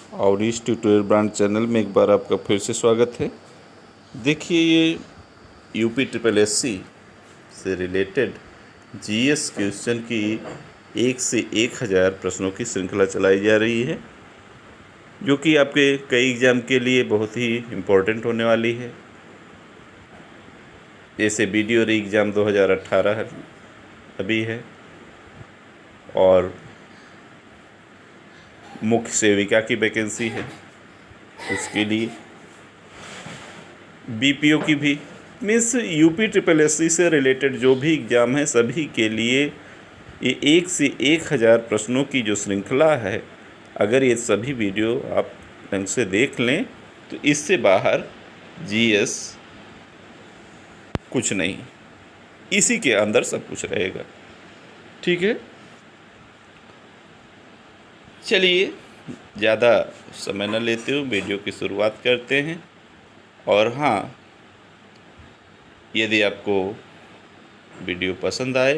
और इस tutorial brand channel में एक बार आपका फिर से स्वागत है। देखिए, ये यूपी ट्रिपल एससी से रिलेटेड जीएस क्वेश्चन की 1 से 1000 प्रश्नों की श्रृंखला चलाई जा रही है, जो कि आपके कई एग्ज़ाम के लिए बहुत ही इम्पोर्टेंट होने वाली है। जैसे वीडियो री एग्ज़ाम 2018 अभी है, और मुख्य सेविका की वैकेंसी है, उसके लिए बीपीओ की भी, मीन्स यूपी ट्रिपल एससी से रिलेटेड जो भी एग्ज़ाम है सभी के लिए ये 1 से 1000 प्रश्नों की जो श्रृंखला है, अगर ये सभी वीडियो आप ढंग से देख लें तो इससे बाहर जीएस कुछ नहीं, इसी के अंदर सब कुछ रहेगा। ठीक है, चलिए ज़्यादा समय न लेते हुए वीडियो की शुरुआत करते हैं। और हाँ, यदि आपको वीडियो पसंद आए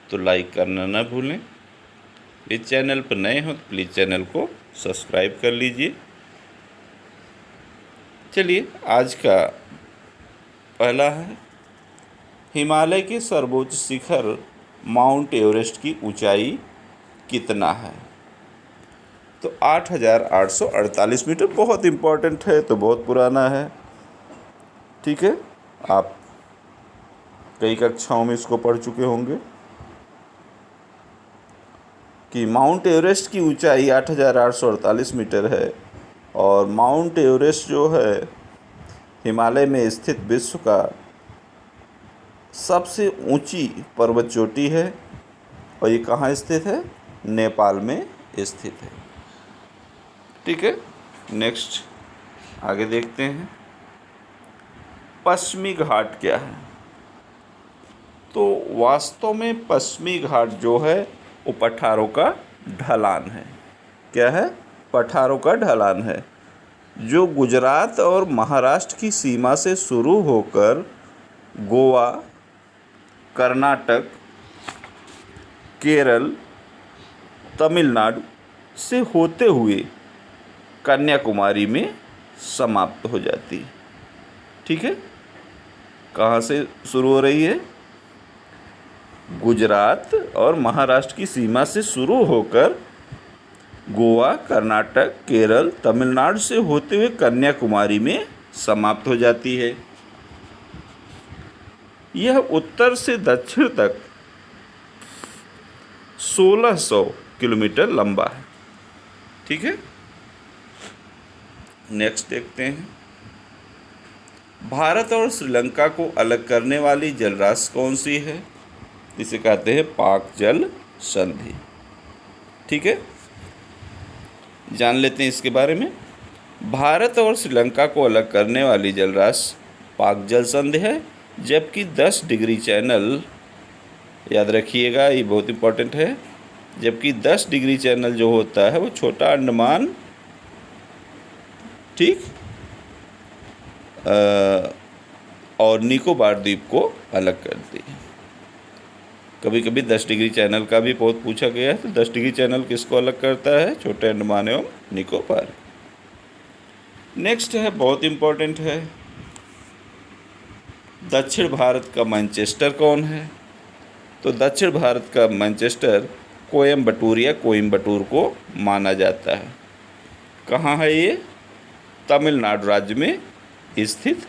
तो लाइक करना न भूलें। इस चैनल पर नए हो तो प्लीज़ चैनल को सब्सक्राइब कर लीजिए। चलिए, आज का पहला है, हिमालय के सर्वोच्च शिखर माउंट एवरेस्ट की ऊंचाई कितना है? तो 8848 मीटर। बहुत इम्पोर्टेंट है, तो बहुत पुराना है। ठीक है, आप कई कक्षाओं में इसको पढ़ चुके होंगे कि माउंट एवरेस्ट की ऊंचाई 8848 मीटर है। और माउंट एवरेस्ट जो है हिमालय में स्थित विश्व का सबसे ऊंची पर्वत चोटी है, और ये कहाँ स्थित है? नेपाल में स्थित है। ठीक है, नेक्स्ट आगे देखते हैं, पश्चिमी घाट क्या है? तो वास्तव में पश्चिमी घाट जो है वो पठारों का ढलान है। क्या है? पठारों का ढलान है, जो गुजरात और महाराष्ट्र की सीमा से शुरू होकर गोवा, कर्नाटक, केरल, तमिलनाडु से होते हुए कन्याकुमारी में समाप्त हो जाती है। ठीक है, कहाँ से शुरू हो रही है? गुजरात और महाराष्ट्र की सीमा से शुरू होकर गोवा, कर्नाटक, केरल, तमिलनाडु से होते हुए कन्याकुमारी में समाप्त हो जाती है। यह उत्तर से दक्षिण तक 1600 किलोमीटर लंबा है। ठीक है, नेक्स्ट देखते हैं, भारत और श्रीलंका को अलग करने वाली जलराशि कौन सी है? इसे कहते हैं पाक जल संधि। ठीक है, जान लेते हैं इसके बारे में। भारत और श्रीलंका को अलग करने वाली जलराशि पाक जल संधि है, जबकि 10 डिग्री चैनल, याद रखिएगा ये बहुत इम्पोर्टेंट है, जबकि 10 डिग्री चैनल जो होता है वो छोटा अंडमान, ठीक, और निकोबार द्वीप को अलग करती है। कभी कभी 10 डिग्री चैनल का भी बहुत पूछा गया है, तो 10 डिग्री चैनल किसको अलग करता है? छोटे अंडमान एवं निकोबार। नेक्स्ट है, बहुत इम्पोर्टेंट है, दक्षिण भारत का मैनचेस्टर कौन है? तो दक्षिण भारत का मैनचेस्टर कोयम्बटूर या कोयम्बटूर को माना जाता है। कहाँ है ये? तमिलनाडु राज्य में स्थित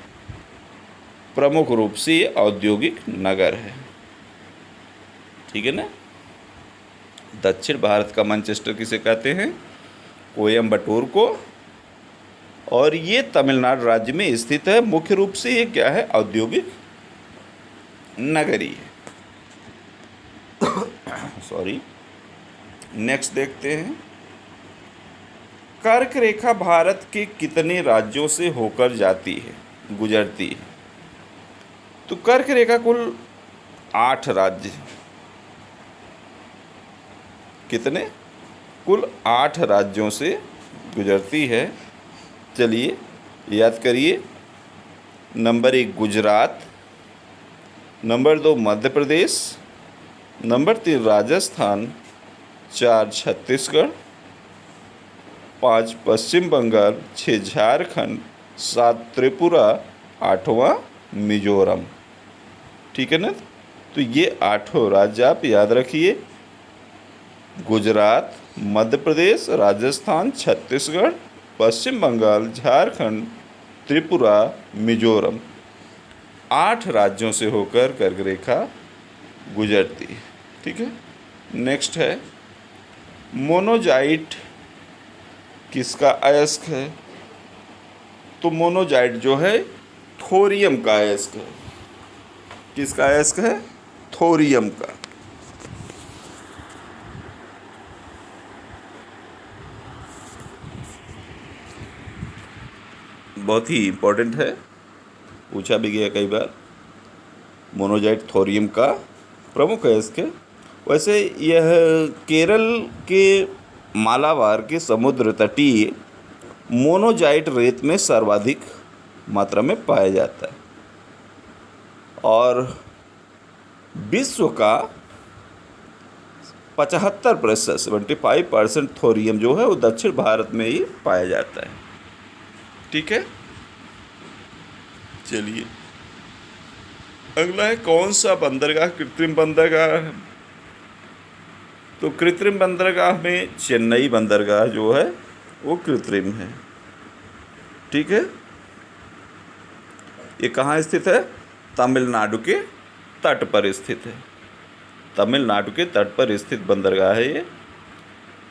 प्रमुख रूप से ये औद्योगिक नगर है। ठीक है ना, दक्षिण भारत का मैनचेस्टर किसे कहते हैं? कोयम्बटूर को। और ये तमिलनाडु राज्य में स्थित है। मुख्य रूप से ये क्या है? औद्योगिक नगरी है। सॉरी, नेक्स्ट देखते हैं, कर्क रेखा भारत के कितने राज्यों से होकर जाती है, गुजरती है? तो कर्क रेखा कुल 8 राज्य, कितने? कुल 8 राज्यों से गुजरती है। चलिए याद करिए, number 1 Gujarat, number 2 Madhya Pradesh, number 3 Rajasthan, 4 Chhattisgarh, 5 पश्चिम बंगाल, 6 झारखंड, 7 त्रिपुरा, 8वां मिजोरम। ठीक है ना। तो ये 8 राज्य आप याद रखिए, गुजरात, मध्य प्रदेश, राजस्थान, छत्तीसगढ़, पश्चिम बंगाल, झारखंड, त्रिपुरा, मिजोरम। 8 राज्यों से होकर कर्क रेखा गुजरती है। ठीक है। नेक्स्ट है मोनोजाइट किसका अयस्क है? तो मोनोजाइट जो है थोरियम का अयस्क है। किसका अयस्क है? थोरियम का। बहुत ही इम्पोर्टेंट है, पूछा भी गया कई बार। मोनोजाइट थोरियम का प्रमुख अयस्क है। वैसे यह केरल के मालाबार के समुद्र तटीय मोनोजाइट रेत में सर्वाधिक मात्रा में पाया जाता है और विश्व का 75% 75% थोरियम जो है वो दक्षिण भारत में ही पाया जाता है। ठीक है। चलिए अगला है कौन सा बंदरगाह कृत्रिम बंदरगाह है? तो कृत्रिम बंदरगाह में चेन्नई बंदरगाह जो है वो कृत्रिम है। ठीक है। ये कहाँ स्थित है? तमिलनाडु के तट पर स्थित है। तमिलनाडु के तट पर स्थित बंदरगाह है ये।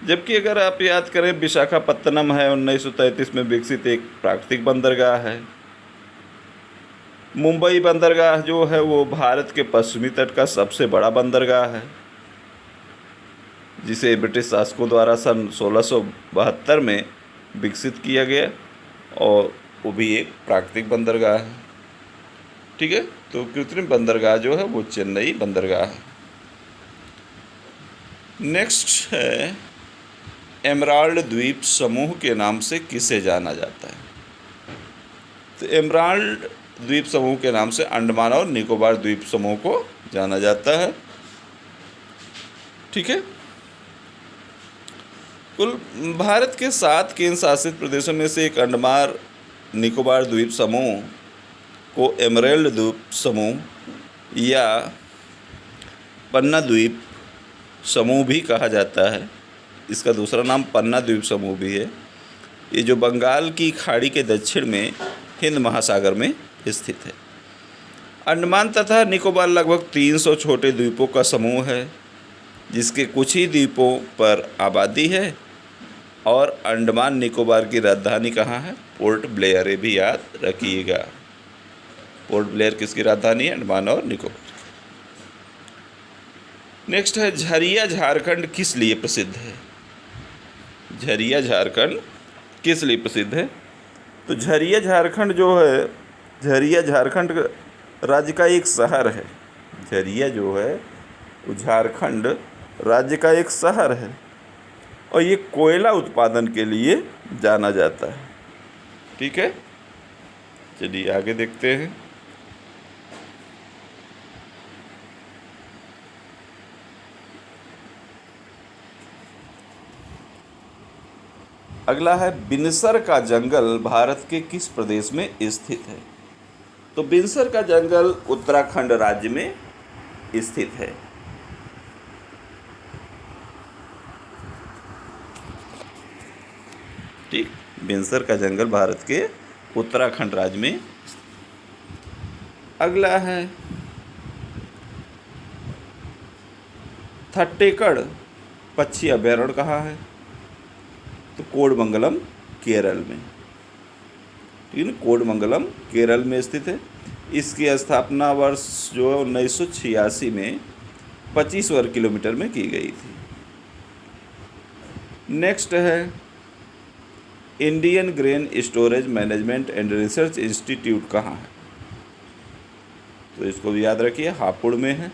जबकि अगर आप याद करें विशाखापत्तनम है 1933 में विकसित एक प्राकृतिक बंदरगाह है। मुंबई बंदरगाह जो है वो भारत के पश्चिमी तट का सबसे बड़ा बंदरगाह है, जिसे ब्रिटिश शासकों द्वारा सन 1672 में विकसित किया गया और वो भी एक प्राकृतिक बंदरगाह है। ठीक है। तो कृत्रिम बंदरगाह जो है वो चेन्नई बंदरगाह है। नेक्स्ट है एमराल्ड द्वीप समूह के नाम से किसे जाना जाता है? तो एमराल्ड द्वीप समूह के नाम से अंडमान और निकोबार द्वीप समूह को जाना जाता है। ठीक है। कुल भारत के 7 केंद्र शासित प्रदेशों में से एक अंडमान निकोबार द्वीप समूह को एमराल्ड द्वीप समूह या पन्ना द्वीप समूह भी कहा जाता है। इसका दूसरा नाम पन्ना द्वीप समूह भी है। ये जो बंगाल की खाड़ी के दक्षिण में हिंद महासागर में स्थित है। अंडमान तथा निकोबार लगभग 300 छोटे द्वीपों का समूह है, जिसके कुछ ही द्वीपों पर आबादी है। और अंडमान निकोबार की राजधानी कहाँ है? Port Blair. ये भी याद रखिएगा। पोर्ट ब्लेयर किसकी राजधानी है? अंडमान और निकोबार। नेक्स्ट है झरिया झारखंड किस लिए प्रसिद्ध है? झरिया झारखंड किस लिए प्रसिद्ध है? तो झरिया झारखंड जो है, झरिया झारखंड राज्य का एक शहर है। झरिया जो है वो झारखंड राज्य का एक शहर है और ये कोयला उत्पादन के लिए जाना जाता है। ठीक है। चलिए आगे देखते हैं। अगला है बिनसर का जंगल भारत के किस प्रदेश में स्थित है? तो बिनसर का जंगल उत्तराखंड राज्य में स्थित है। ठीक। बिनसर का जंगल भारत के उत्तराखंड राज्य में। अगला है थट्टेकड़ पक्षी अभयारण्य कहाँ है? तो कोडमंगलम केरल में। ठीक है। कोडमंगलम केरल में स्थित है। इसकी स्थापना वर्ष जो है 1986 में 25 वर्ग किलोमीटर में की गई थी। नेक्स्ट है Indian grain storage management and research institute कहाँ है? तो इसको भी याद रखिए, हापुड़ में है।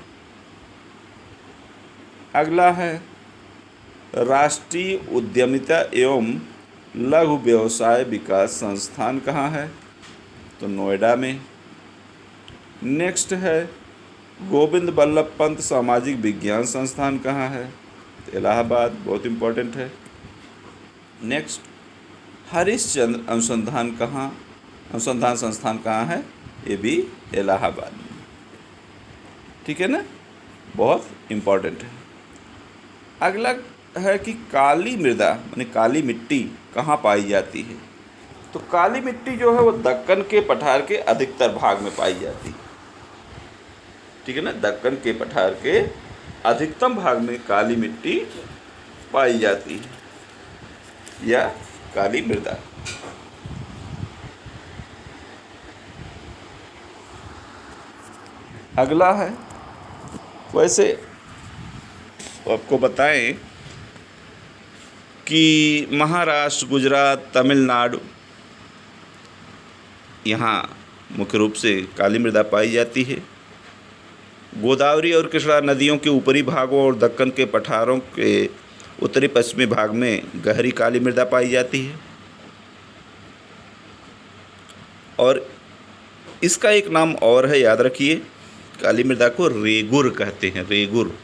अगला है राष्ट्रीय उद्यमिता एवं लघु व्यवसाय विकास संस्थान कहाँ है? तो नोएडा में। नेक्स्ट है गोविंद बल्लभ पंत सामाजिक विज्ञान संस्थान कहाँ है? तो इलाहाबाद। बहुत इम्पोर्टेंट है। नेक्स्ट हरिश्चंद्र अनुसंधान संस्थान कहाँ है? ये भी इलाहाबाद में। ठीक है ना, बहुत इम्पोर्टेंट है। अगला है कि काली मृदा यानी काली मिट्टी कहाँ पाई जाती है? तो काली मिट्टी जो है वो दक्कन के पठार के अधिकतर भाग में पाई जाती है। ठीक है ना, दक्कन के पठार के अधिकतम भाग में काली मिट्टी पाई जाती है या काली मृदा। अगला है, वैसे आपको बताएं कि महाराष्ट्र, गुजरात, तमिलनाडु, यहाँ मुख्य रूप से काली मृदा पाई जाती है। गोदावरी और कृष्णा नदियों के ऊपरी भागों और दक्कन के पठारों के उत्तरी पश्चिमी भाग में गहरी काली मृदा पाई जाती है। और इसका एक नाम और है, याद रखिए, काली मृदा को रेगुर कहते हैं, रेगुर।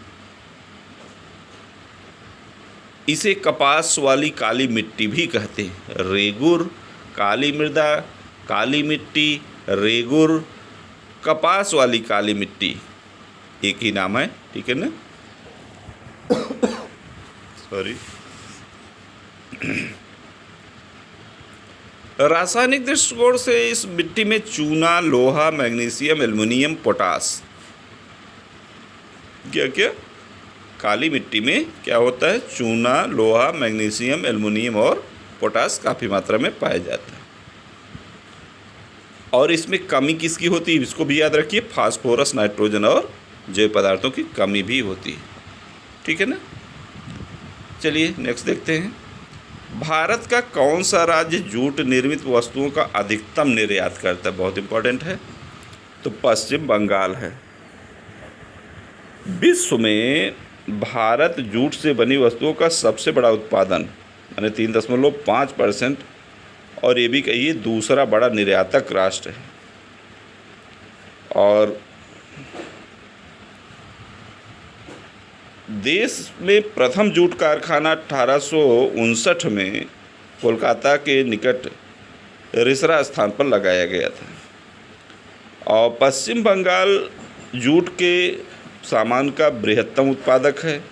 इसे कपास वाली काली मिट्टी भी कहते हैं। रेगुर, काली मृदा, काली मिट्टी, रेगुर, कपास वाली काली मिट्टी, एक ही नाम है। ठीक है ना, सॉरी। रासायनिक दृष्टिकोण से इस मिट्टी में चूना, लोहा, मैग्नीशियम, एल्युमिनियम, पोटास, क्या काली मिट्टी में क्या होता है? चूना, लोहा, मैग्नीशियम, एल्युमिनियम और पोटास काफ़ी मात्रा में पाया जाता है। और इसमें कमी किसकी होती है? इसको भी याद रखिए, फास्फोरस, नाइट्रोजन और जैव पदार्थों की कमी भी होती है। ठीक है ना, चलिए नेक्स्ट देखते हैं। भारत का कौन सा राज्य जूट निर्मित वस्तुओं का अधिकतम निर्यात करता है? बहुत इंपॉर्टेंट है। तो पश्चिम बंगाल है। विश्व में भारत जूट से बनी वस्तुओं का सबसे बड़ा उत्पादन यानी 3.5%, और ये भी कहिए दूसरा बड़ा निर्यातक राष्ट्र है। और देश में प्रथम जूट कारखाना 1859 में कोलकाता के निकट रिसरा स्थान पर लगाया गया था। और पश्चिम बंगाल जूट के सामान का बृहत्तम उत्पादक है।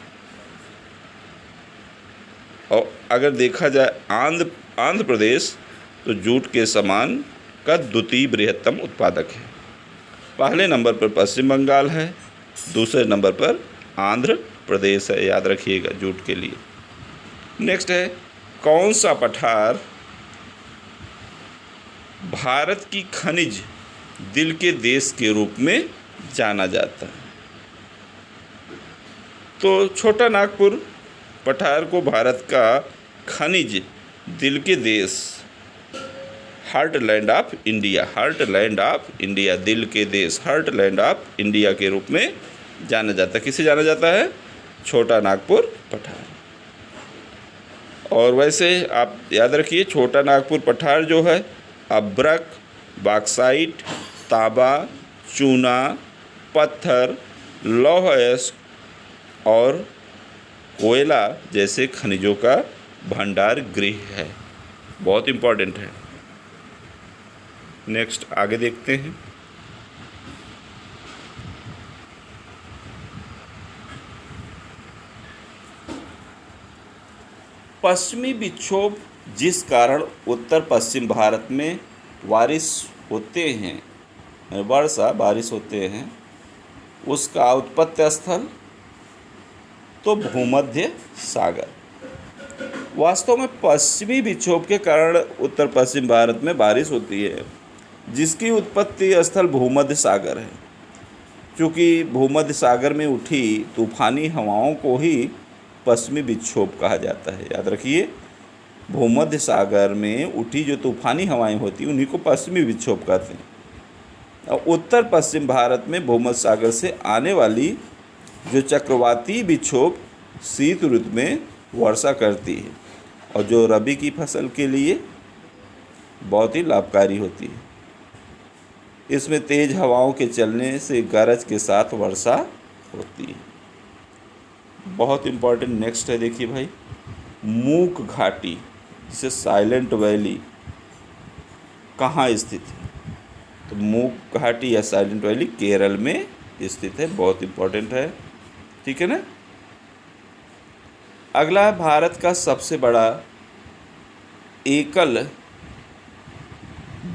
और अगर देखा जाए आंध्र प्रदेश, तो जूट के सामान का द्वितीय बृहत्तम उत्पादक है। पहले नंबर पर पश्चिम बंगाल है, दूसरे नंबर पर आंध्र प्रदेश है, याद रखिएगा जूट के लिए। नेक्स्ट है, कौन सा पठार भारत की खनिज दिल के देश के रूप में जाना जाता है? तो छोटा नागपुर पठार को भारत का खनिज दिल के देश, heartland of India, heartland of India, दिल के देश, हार्टलैंड ऑफ इंडिया के रूप में जाना जाता है। किसे जाना जाता है? छोटा नागपुर पठार। और वैसे आप याद रखिए, छोटा नागपुर पठार जो है अभ्रक, बॉक्साइट, तांबा, चूना, पत्थर, लौह अयस्क और कोयला जैसे खनिजों का भंडार गृह है। बहुत इम्पोर्टेंट है। नेक्स्ट आगे देखते हैं। पश्चिमी विक्षोभ जिस कारण उत्तर पश्चिम भारत में बारिश होते हैं, बारिश होते हैं, उसका उत्पत्ति स्थल तो भूमध्य सागर। वास्तव में पश्चिमी विक्षोभ के कारण उत्तर पश्चिम भारत में बारिश होती है, जिसकी उत्पत्ति स्थल भूमध्य सागर है। क्योंकि भूमध्य सागर में उठी तूफानी हवाओं को ही पश्चिमी विक्षोभ कहा जाता है। याद रखिए, भूमध्य सागर में उठी जो तूफानी हवाएं होती उन्हीं को पश्चिमी विक्षोभ कहते हैं। और उत्तर पश्चिम भारत में भूमध्य सागर से आने वाली जो चक्रवाती विक्षोभ शीत ऋतु में वर्षा करती है और जो रबी की फसल के लिए बहुत ही लाभकारी होती है। इसमें तेज हवाओं के चलने से गरज के साथ वर्षा होती है। बहुत इम्पोर्टेंट नेक्स्ट है, देखिए भाई, मूक घाटी जैसे साइलेंट वैली कहाँ स्थित है? तो मूक घाटी या साइलेंट वैली केरल में स्थित है, बहुत इम्पोर्टेंट है। ठीक है ना। अगला है भारत का सबसे बड़ा एकल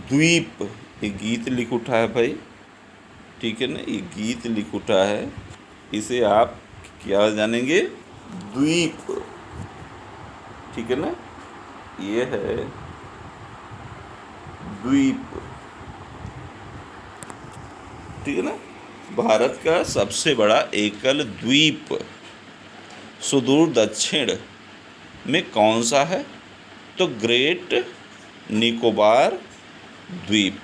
द्वीप। ये गीत लिख उठा है भाई, ठीक है ना, ये गीत लिख उठा है, इसे आप क्या जानेंगे? द्वीप। ठीक है ना, ये है द्वीप। ठीक है ना। भारत का सबसे बड़ा एकल द्वीप सुदूर दक्षिण में कौन सा है? तो ग्रेट निकोबार द्वीप।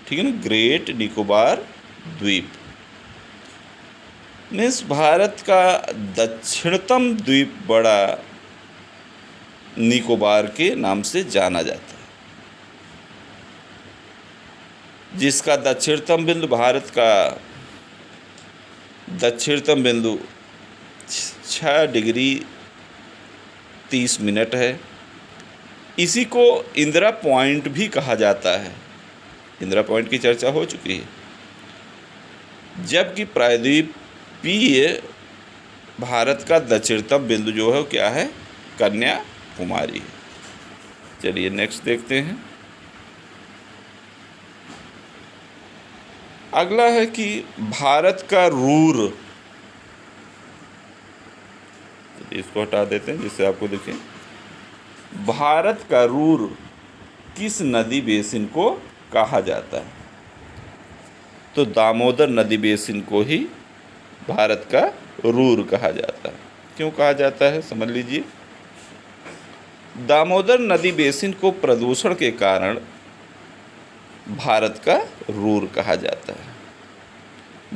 ठीक है ना, ग्रेट निकोबार द्वीप मीन्स भारत का दक्षिणतम द्वीप बड़ा निकोबार के नाम से जाना जाता है, जिसका दक्षिणतम बिंदु भारत का दक्षिणतम बिंदु 6 डिग्री 30 मिनट है। इसी को इंदिरा पॉइंट भी कहा जाता है। इंदिरा पॉइंट की चर्चा हो चुकी है। जबकि प्रायद्वीपीय भारत का दक्षिणतम बिंदु जो है वो क्या है? कन्याकुमारी। चलिए नेक्स्ट देखते हैं। अगला है कि भारत का रूर, इसको हटा देते हैं जिससे आपको दिखे। भारत का रूर किस नदी बेसिन को कहा जाता है? तो दामोदर नदी बेसिन को ही भारत का रूर कहा जाता है। क्यों कहा जाता है समझ लीजिए। दामोदर नदी बेसिन को प्रदूषण के कारण भारत का रूर कहा जाता है।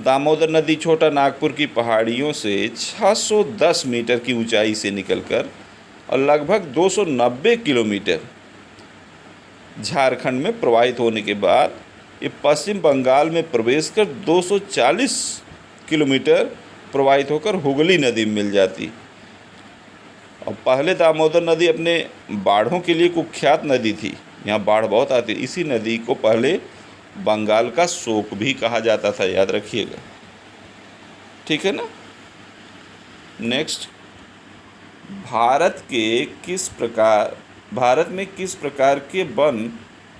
दामोदर नदी छोटा नागपुर की पहाड़ियों से 610 मीटर की ऊंचाई से निकलकर और लगभग 290 किलोमीटर झारखंड में प्रवाहित होने के बाद ये पश्चिम बंगाल में प्रवेश कर 240 किलोमीटर प्रवाहित होकर हुगली नदी में मिल जाती। और पहले दामोदर नदी अपने बाढ़ों के लिए कुख्यात नदी थी, यहाँ बाढ़ बहुत आती। इसी नदी को पहले बंगाल का शोक भी कहा जाता था, याद रखिएगा। ठीक है ना। नेक्स्ट, भारत में किस प्रकार के वन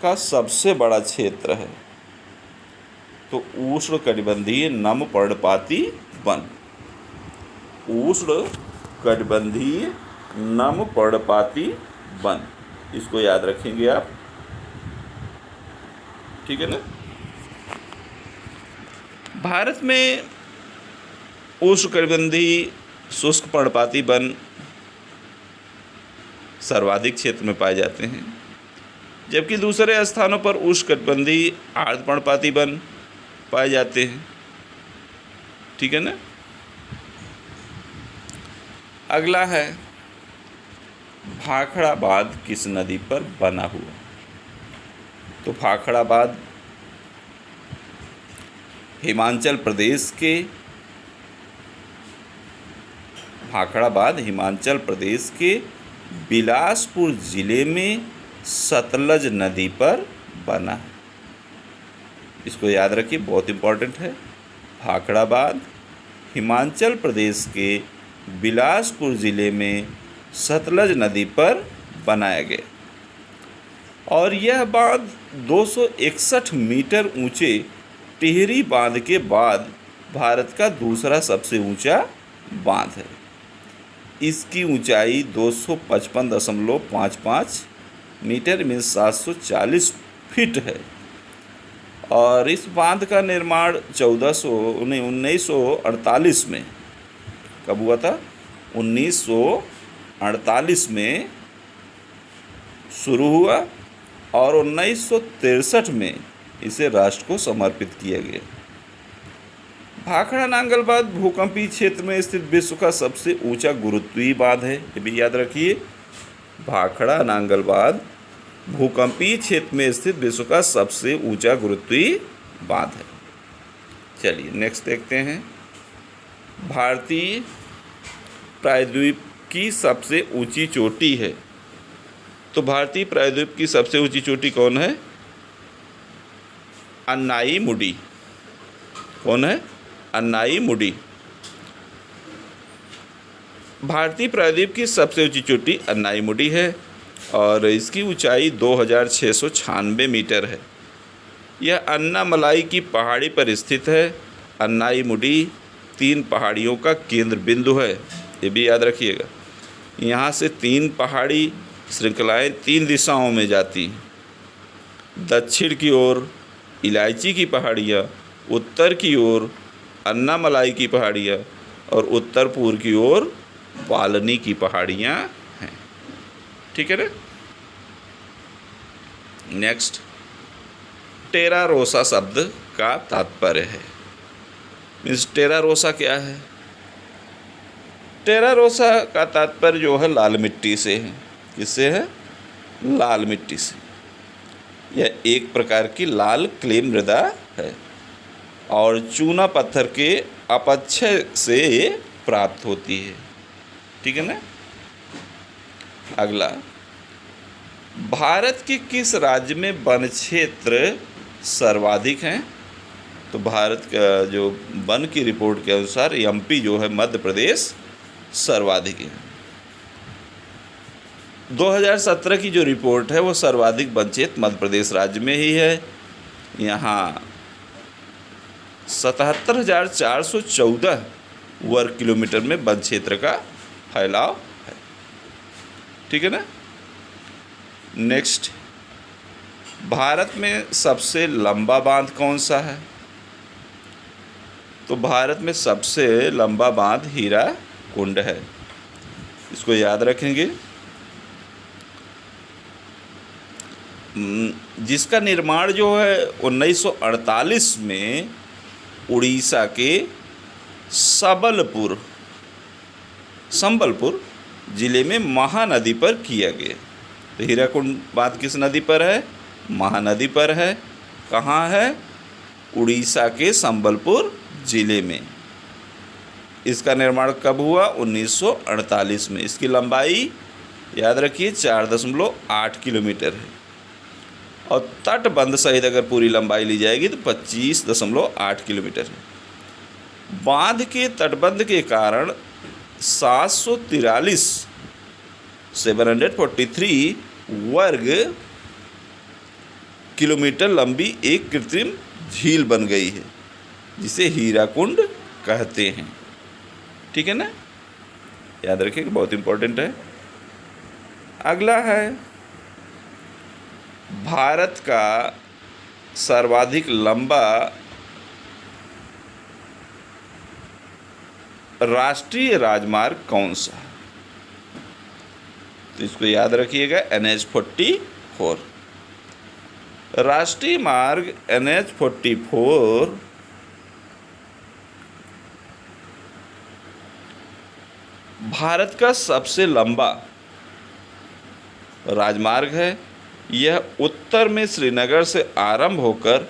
का सबसे बड़ा क्षेत्र है? तो उष्णकटिबंधीय नम पर्णपाती वन। उष्णकटिबंधीय नम पर्णपाती वन, इसको याद रखेंगे आप। ठीक है ना। भारत में उष्णकटिबंधीय शुष्क पर्णपाती वन सर्वाधिक क्षेत्र में पाए जाते हैं, जबकि दूसरे स्थानों पर उष्णकटिबंधीय आर्द्र पर्णपाती वन पाए जाते हैं। ठीक है ना। अगला है भाखड़ा बांध किस नदी पर बना हुआ? तो भाखड़ा बांध हिमाचल प्रदेश के बिलासपुर जिले में सतलज नदी पर बना है। इसको याद रखिए, बहुत इम्पोर्टेंट है। भाखड़ा बांध हिमाचल प्रदेश के बिलासपुर जिले में सतलज नदी पर बनाया गया और यह बांध 261 मीटर ऊंचे टिहरी बांध के बाद भारत का दूसरा सबसे ऊंचा बांध है। इसकी ऊंचाई 255.55 मीटर में 740 फीट है और इस बांध का निर्माण 1948 में कब हुआ था? 1948 में शुरू हुआ और 1963 में इसे राष्ट्र को समर्पित किया गया। भाखड़ा नांगल बांध भूकंपीय क्षेत्र में स्थित विश्व का सबसे ऊंचा गुरुत्वीय बांध है, ये भी याद रखिए। भाखड़ा नांगल बांध भूकंपीय क्षेत्र में स्थित विश्व का सबसे ऊंचा गुरुत्वीय बांध है। चलिए नेक्स्ट देखते हैं। भारतीय प्रायद्वीप की सबसे ऊंची चोटी है? तो भारतीय प्रायद्वीप की सबसे ऊंची चोटी कौन है? अन्नाईमुडी। कौन है? अन्नाईमुडी। भारतीय प्रायद्वीप की सबसे ऊंची चोटी अन्नाईमुडी है और इसकी ऊंचाई 2696 मीटर है। यह अन्नामलाई की पहाड़ी पर स्थित है। अन्नाईमुडी 3 पहाड़ियों का केंद्र बिंदु है, ये भी याद रखिएगा। यहाँ से 3 पहाड़ी श्रृंखलाएं 3 दिशाओं में जाती हैं। दक्षिण की ओर इलायची की पहाड़ियाँ, उत्तर की ओर अन्नामलाई की पहाड़ियाँ और उत्तर पूर्व की ओर पालनी की पहाड़ियाँ हैं। ठीक है ना। नेक्स्ट, टेरा रोसा शब्द का तात्पर्य है। मीन्स टेरा रोसा क्या है? टेरा रोसा का तात्पर्य जो है लाल मिट्टी से है। किससे है? लाल मिट्टी से। यह एक प्रकार की लाल क्ले मृदा है और चूना पत्थर के अपक्षय से प्राप्त होती है। ठीक है ना। अगला, भारत के किस राज्य में वन क्षेत्र सर्वाधिक हैं? तो भारत का जो वन की रिपोर्ट के अनुसार एमपी जो है, मध्य प्रदेश सर्वाधिक है। 2017 की जो रिपोर्ट है वो सर्वाधिक वन क्षेत्र मध्य प्रदेश राज्य में ही है। यहाँ 77,414 वर्ग किलोमीटर में वन क्षेत्र का फैलाव है। ठीक है ना। नेक्स्ट, भारत में सबसे लंबा बांध कौन सा है? तो भारत में सबसे लंबा बांध हीराकुंड है, इसको याद रखेंगे। जिसका निर्माण जो है 1948 में उड़ीसा के संबलपुर जिले में महानदी पर किया गया। तो हीराकुंड बांध किस नदी पर है? महानदी पर है। कहाँ है? उड़ीसा के संबलपुर जिले में। इसका निर्माण कब हुआ? 1948 में। इसकी लंबाई याद रखिए 4.8 किलोमीटर है और तटबंध सहित अगर पूरी लंबाई ली जाएगी तो 25.8 किलोमीटर है। बांध के तटबंध के कारण 743 वर्ग किलोमीटर लंबी एक कृत्रिम झील बन गई है, जिसे हीराकुंड कहते हैं। ठीक है ना। याद रखिए, बहुत इंपॉर्टेंट है। अगला है, भारत का सर्वाधिक लंबा राष्ट्रीय राजमार्ग कौन सा है? तो इसको याद रखिएगा, NH-44। राष्ट्रीय मार्ग NH-44 भारत का सबसे लंबा राजमार्ग है। यह उत्तर में श्रीनगर से आरंभ होकर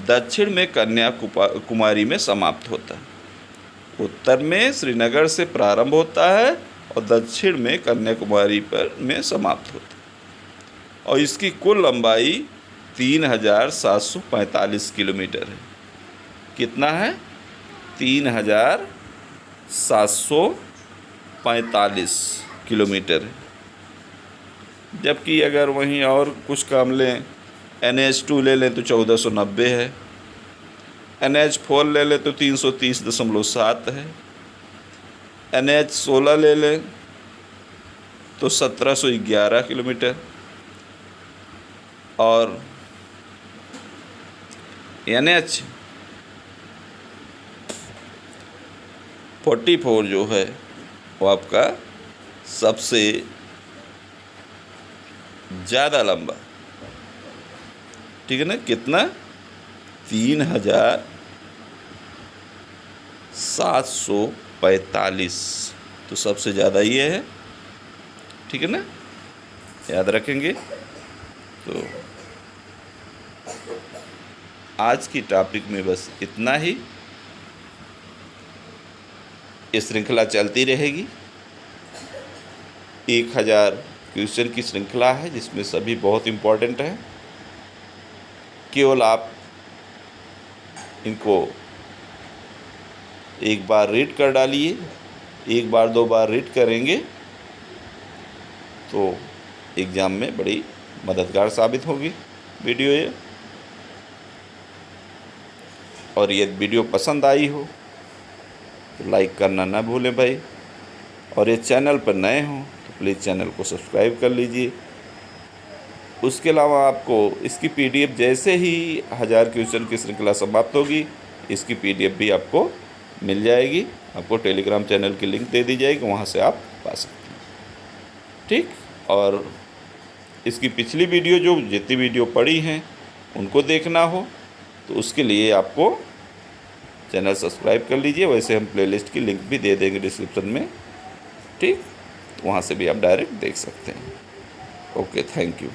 दक्षिण में कन्याकुमारी में समाप्त होता है। उत्तर में श्रीनगर से प्रारंभ होता है और दक्षिण में कन्याकुमारी में समाप्त होता है और इसकी कुल लंबाई 3,745 किलोमीटर है। कितना है? 3,745 किलोमीटर है। जबकि अगर वहीं और कुछ काम लें, NH2 ले लें तो 1490 है, NH4 ले लें तो 330.7 है, NH16 ले लें तो 1711 किलोमीटर और NH44 जो है वो आपका सबसे ज़्यादा लंबा। ठीक है ना। कितना? 3,745। तो सबसे ज़्यादा ये है। ठीक है ना। याद रखेंगे। तो आज की टॉपिक में बस इतना ही। ये श्रृंखला चलती रहेगी। 1000 क्वेश्चन की श्रृंखला है जिसमें सभी बहुत इम्पोर्टेंट हैं। केवल आप इनको एक बार रीड कर डालिए, एक बार 2 बार रीड करेंगे तो एग्ज़ाम में बड़ी मददगार साबित होगी वीडियो ये। और ये वीडियो पसंद आई हो तो लाइक करना ना भूलें भाई, और ये चैनल पर नए हों तो प्लीज़ चैनल को सब्सक्राइब कर लीजिए। उसके अलावा आपको इसकी PDF जैसे ही 1000 क्वेश्चन की श्रृंखला समाप्त होगी, इसकी PDF भी आपको मिल जाएगी। आपको टेलीग्राम चैनल की लिंक दे दी जाएगी, वहाँ से आप पा सकते हैं। ठीक, और इसकी पिछली वीडियो जो जितनी वीडियो पड़ी हैं उनको देखना हो तो उसके लिए आपको चैनल सब्सक्राइब कर लीजिए। वैसे हम प्लेलिस्ट की लिंक भी दे देंगे डिस्क्रिप्शन में। ठीक, वहाँ से भी आप डायरेक्ट देख सकते हैं। Okay, thank you.